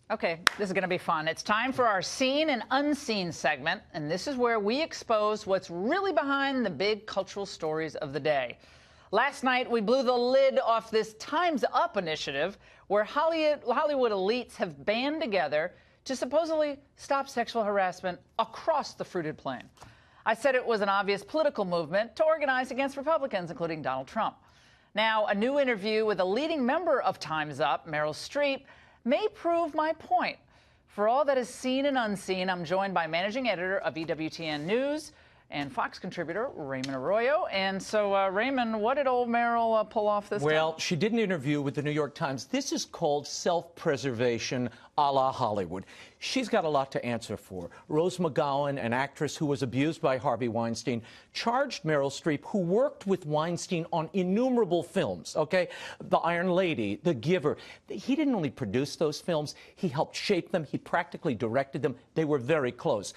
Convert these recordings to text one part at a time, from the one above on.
Okay, this is going to be fun. It's time for our Seen and Unseen segment, and this is where we expose what's really behind the big cultural stories of the day. Last night, we blew the lid off this Time's Up initiative, where Hollywood elites have band together to supposedly stop sexual harassment across the fruited plain. I said it was an obvious political movement to organize against Republicans, including Donald Trump. Now, a new interview with a leading member of Time's Up, Meryl Streep, may prove my point. For all that is seen and unseen, I'm joined by managing editor of EWTN News and Fox contributor Raymond Arroyo. And so, Raymond, what did old Meryl pull off this time? Well, she did an interview with the New York Times. This is called self-preservation a la Hollywood. She's got a lot to answer for. Rose McGowan, an actress who was abused by Harvey Weinstein, charged Meryl Streep, who worked with Weinstein on innumerable films, okay? The Iron Lady, The Giver. He didn't only produce those films, he helped shape them, he practically directed them. They were very close.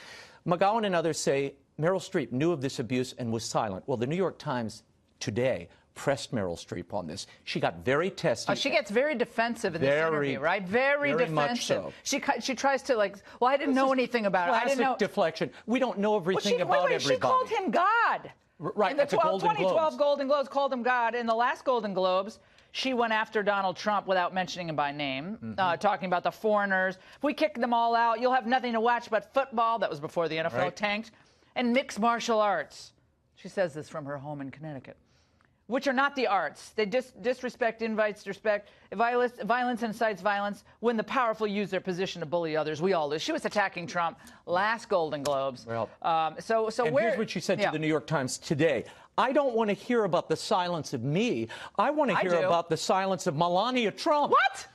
McGowan and others say Meryl Streep knew of this abuse and was silent. Well, the New York Times today pressed Meryl Streep on this. She got very testy. Oh, she gets very defensive in this interview, right? Very defensive. Much so. She tries to, like, well, I didn't know anything about it. I didn't know. Classic deflection. We don't know everything about everybody. She called him God. Right, in the at the 2012 Golden Globes, called him God. In the last Golden Globes, she went after Donald Trump without mentioning him by name, talking about the foreigners. If we kick them all out, you'll have nothing to watch but football. That was before the NFL tanked. And mixed martial arts. She says this from her home in Connecticut, which are not the arts. They disrespect, invites respect. Violence incites violence. When the powerful use their position to bully others, we all lose. She was attacking Trump last Golden Globes. Well, and here's what she said to the New York Times today. I don't want to hear about the silence of me. I want to hear about the silence of Melania Trump. What?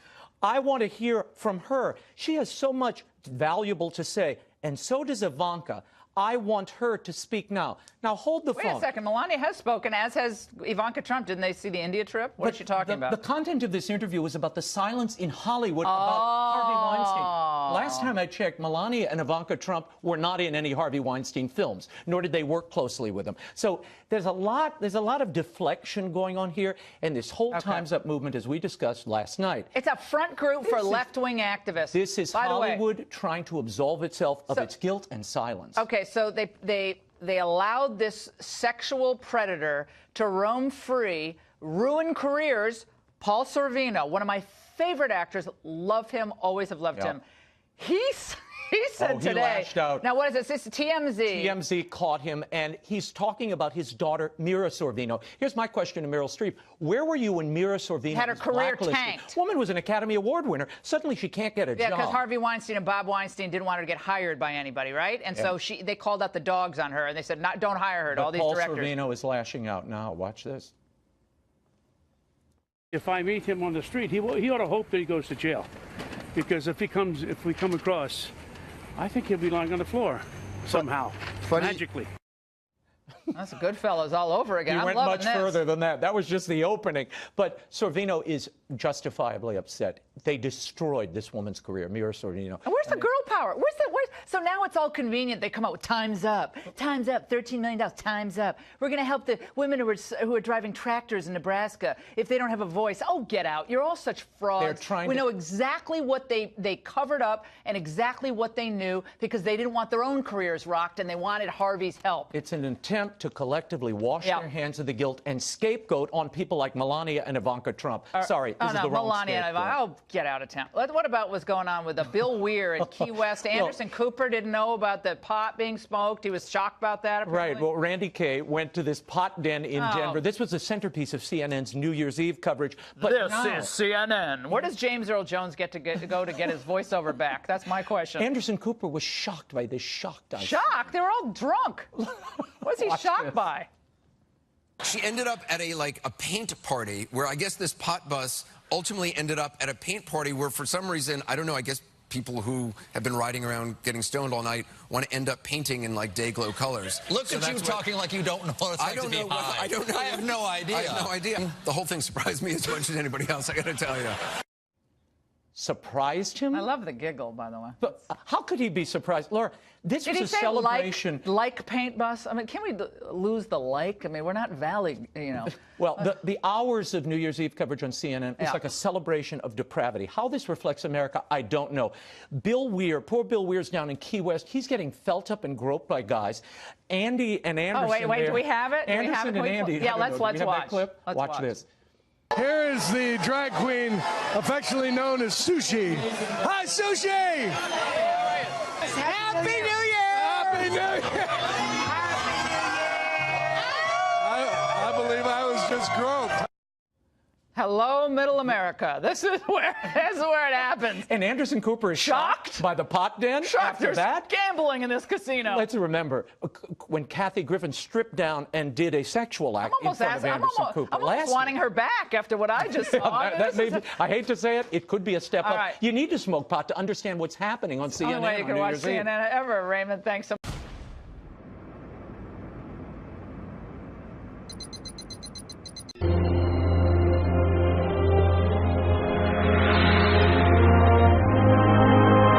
I want to hear from her. She has so much valuable to say, and so does Ivanka. I want her to speak now. Now, hold the phone. Wait a second. Melania has spoken, as has Ivanka Trump. Didn't they see the India trip? What is she talking about? The content of this interview was about the silence in Hollywood about Harvey Weinstein. Last time I checked, Melania and Ivanka Trump were not in any Harvey Weinstein films, nor did they work closely with him. So there's a lot of deflection going on here, and this whole Time's Up movement, as we discussed last night. It's a front group for left-wing activists. This is Hollywood trying to absolve itself of its guilt and silence. Okay, so they allowed this sexual predator to roam free, ruin careers. Paul Sorvino, one of my favorite actors, love him, always have loved him. He said today. He lashed out. Now, what is this? This is TMZ. TMZ caught him, and he's talking about his daughter, Mira Sorvino. Here's my question to Meryl Streep. Where were you when Mira Sorvino had her career blacklisted? tanked? Woman was an Academy Award winner. Suddenly she can't get a job. Yeah, because Harvey Weinstein and Bob Weinstein didn't want her to get hired by anybody, right? And so they called out the dogs on her, and they said, don't hire her to all these directors. Paul Sorvino is lashing out now. Watch this. If I meet him on the street, he ought to hope that he goes to jail. Because if we come across, I think he'll be lying on the floor somehow, magically. That's Goodfellas all over again. He went much further than that. That was just the opening. But Sorvino is justifiably upset. They destroyed this woman's career, Mira Sorvino. And where's the girl power? So now it's all convenient. They come out with Time's Up. Time's Up, $13 million. Time's Up. We're going to help the women who are driving tractors in Nebraska if they don't have a voice. Oh, get out. You're all such frauds. We know exactly what they covered up and exactly what they knew because they didn't want their own careers rocked and they wanted Harvey's help. It's an attempt to collectively wash their hands of the guilt and scapegoat on people like Melania and Ivanka Trump. Sorry, this is the wrong Melania and Ivanka. Oh, get out of town. What about what's going on with Bill Weir in Key West? Anderson Cooper didn't know about the pot being smoked. He was shocked about that, apparently. Right. Well, Randy Kay went to this pot den in Denver. This was the centerpiece of CNN's New Year's Eve coverage. But this is CNN. Where does James Earl Jones get to go to get his voiceover back? That's my question. Anderson Cooper was shocked by this. Shocked. Shocked? They were all drunk. What is he shocked by? She ended up at a paint party where I guess this pot bus ultimately ended up at a paint party where for some reason, I don't know, I guess people who have been riding around getting stoned all night want to end up painting in day glow colors. Look at you talking like you don't know what it's like to be high. I don't know. I have no idea. I have no idea. The whole thing surprised me as much as anybody else, I got to tell you. surprised him? I love the giggle, by the way. But how could he be surprised? Laura, this Did was he a say celebration. like paint bus? I mean, can we lose the like? I mean, we're not Valley, you know. Well, the hours of New Year's Eve coverage on CNN is like a celebration of depravity. How this reflects America, I don't know. Bill Weir, poor Bill Weir's down in Key West. He's getting felt up and groped by guys. Andy and Anderson. Oh, wait, there. do we have it? Anderson and Andy. Yeah, let's watch. That clip? Let's watch this. Here is the drag queen, affectionately known as Sushi. Hi, Sushi! Happy New Year! Happy New Year! I believe I was just groped. Hello, Middle America. This is where it happens. And Anderson Cooper is shocked by the pot den after There's that. gambling in this casino. Let's remember when Kathy Griffin stripped down and did a sexual act in front of Anderson Cooper. I'm almost wanting her back after what I just saw. I hate to say it, it could be a step up. Right. You need to smoke pot to understand what's happening on CNN. Only way you can watch CNN ever, Raymond. Thanks so much.